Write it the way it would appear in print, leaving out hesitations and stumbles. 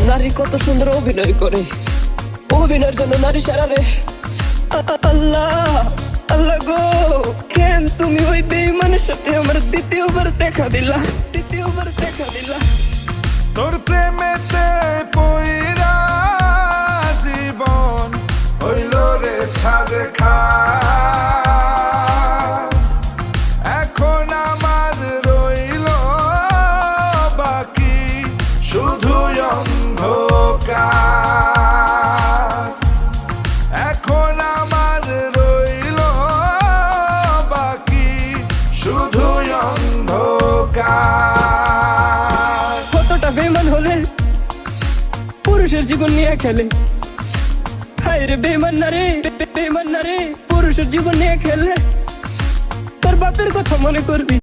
নারী কত সুন্দর অভিনয় করে, অভিনয়ের জন্য নারী সারা রে। আল্লাহ আল্লাহ গো, কেন তুমি ওই বেঈমানের সাথে আমার দ্বিতীয়বার দেখা দিলা? তোর প্রেমেতে পইরা জীবন হইল রে ছাড়ে খা। এখন আমার রইল বাকি শুধু অন্ধকার। এখন আমার রইল বাকি শুধু অন্ধকার। কতটা বেঈমান হলে পুরুষের জীবন নিয়ে খেলে। হায় রে বেঈমান না রে, পুরুষের জীবন নিয়ে খেলে। তোর বাপের কথা মনে করবি।